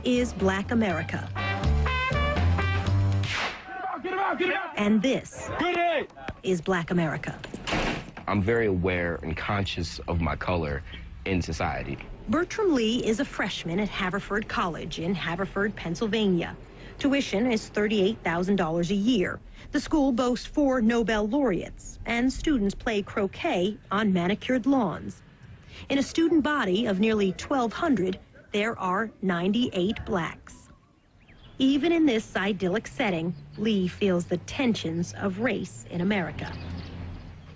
is Black America. Get him out, get him out! And this is Black America. I'm very aware and conscious of my color in society. Bertram Lee is a freshman at Haverford College in Haverford, Pennsylvania. Tuition is $38,000 a year. The school boasts 4 Nobel laureates, and students play croquet on manicured lawns. In a student body of nearly 1,200, there are 98 blacks. Even in this idyllic setting, Lee feels the tensions of race in America.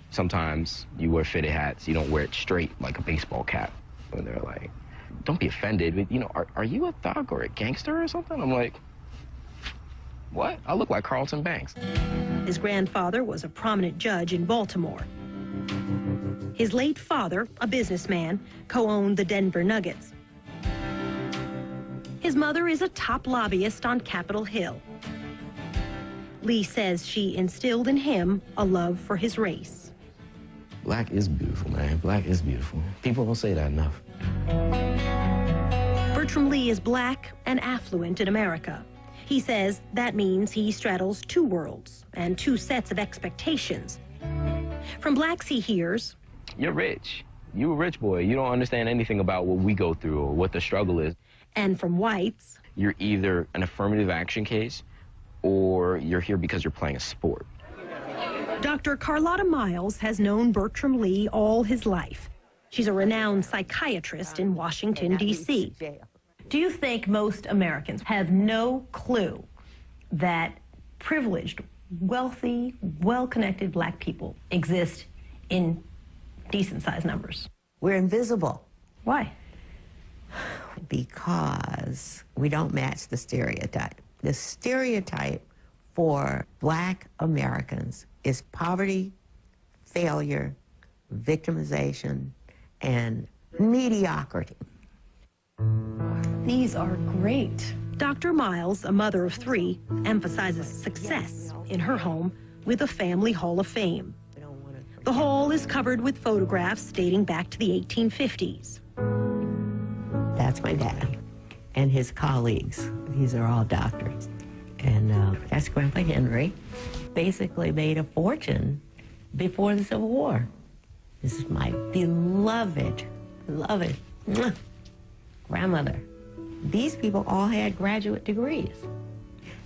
Sometimes you wear fitted hats, you don't wear it straight like a baseball cap. And they're like, don't be offended, but, you know, are you a thug or a gangster or something? I'm like, what? I look like Carlton Banks. His grandfather was a prominent judge in Baltimore. His late father, a businessman, co-owned the Denver Nuggets. His mother is a top lobbyist on Capitol Hill. Lee says she instilled in him a love for his race. Black is beautiful, man. Black is beautiful. People don't say that enough. Bertram Lee is black and affluent in America. He says that means he straddles 2 worlds and 2 sets of expectations. From blacks he hears, you're rich. You're a rich boy. You don't understand anything about what we go through or what the struggle is. And from whites, you're either an affirmative action case or you're here because you're playing a sport. Dr. Carlotta Miles has known Bertram Lee all his life. She's a renowned psychiatrist in Washington, D.C. Do you think most Americans have no clue that privileged, wealthy, well-connected black people exist in decent-sized numbers? We're invisible. Why? Because we don't match the stereotype. The stereotype for black Americans is poverty, failure, victimization, and mediocrity. These are great. Dr. Miles, a mother of 3, emphasizes success in her home with a family hall of fame. The hall is covered with photographs dating back to the 1850s. That's my dad and his colleagues. These are all doctors. And that's Grandpa Henry. Basically made a fortune before the Civil War. This is my beloved grandmother. These people all had graduate degrees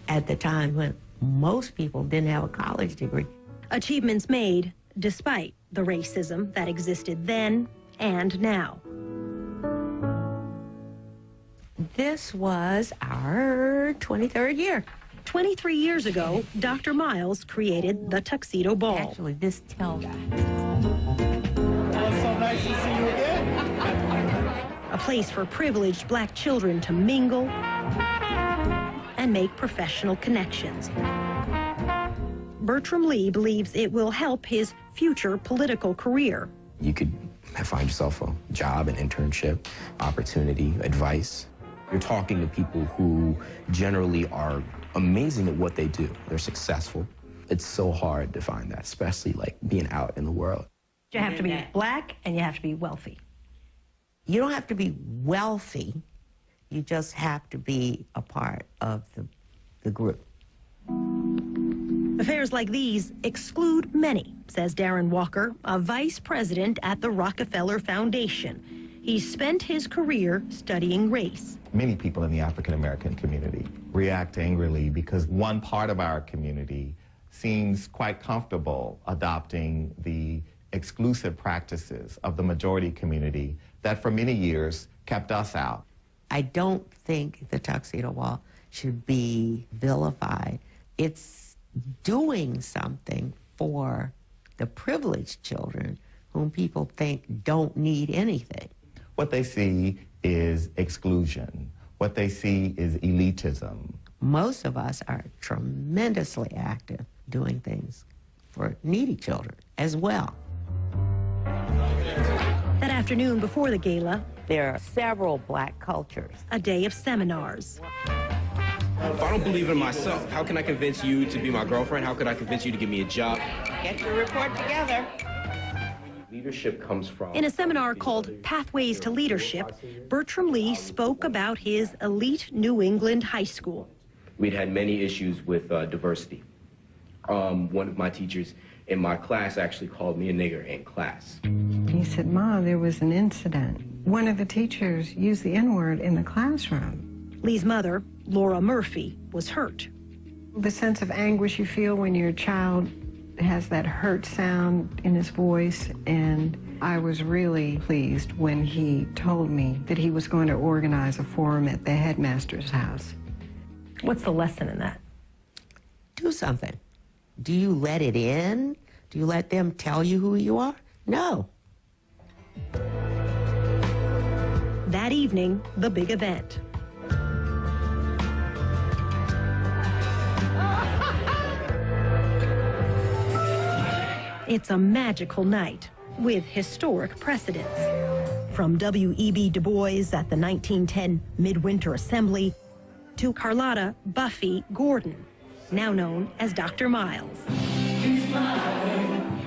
at the time when most people didn't have a college degree. Achievements made despite the racism that existed then and now. This was our 23rd year. 23 years ago, Dr. Miles created the Tuxedo Ball. Actually, this tells. Well, it's so nice to see you again. A place for privileged black children to mingle and make professional connections. Bertram Lee believes it will help his future political career. You could find yourself a job, an internship, opportunity, advice. You're talking to people who generally are amazing at what they do. They're successful. It's so hard to find that, especially like being out in the world. You have to be black and you have to be wealthy. You don't have to be wealthy. You just have to be a part of the group. Affairs like these exclude many, says Darren Walker, a vice president at the Rockefeller Foundation. He spent his career studying race. Many people in the African-American community react angrily because one part of our community seems quite comfortable adopting the exclusive practices of the majority community that for many years kept us out. I don't think the tuxedo ball should be vilified. It's doing something for the privileged children whom people think don't need anything. What they see is exclusion. What they see is elitism. Most of us are tremendously active doing things for needy children as well. That afternoon before the gala, There are several black cultures. a day of seminars. If I don't believe in myself, how can I convince you to be my girlfriend? How could I convince you to give me a job? Get your report together. Leadership comes from... In a seminar called Pathways to Leadership, Bertram Lee spoke about his elite New England high school. We'd had many issues with diversity. One of my teachers in my class actually called me a nigger in class. He said, "Ma, there was an incident. One of the teachers used the N-word in the classroom." Lee's mother, Laura Murphy, was hurt. The sense of anguish you feel when your child has that hurt sound in his voice, and I was really pleased when he told me that he was going to organize a forum at the headmaster's house. What's the lesson in that? Do something. Do you let it in? Do you let them tell you who you are? No. That evening, the big event. It's a magical night with historic precedents. From W.E.B. Du Bois at the 1910 Midwinter Assembly to Carlotta Buffy Gordon, now known as Dr. Miles.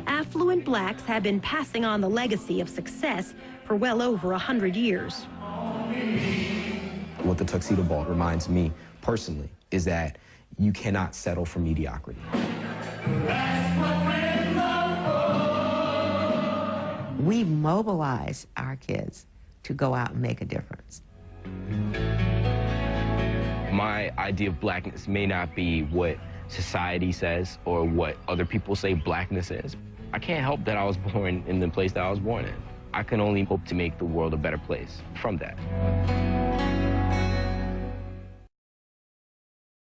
Affluent blacks have been passing on the legacy of success for well over 100 years. What the Tuxedo Ball reminds me personally is that you cannot settle for mediocrity. We mobilize our kids to go out and make a difference. My idea of blackness may not be what society says or what other people say blackness is. I can't help that I was born in the place that I was born in. I can only hope to make the world a better place from that.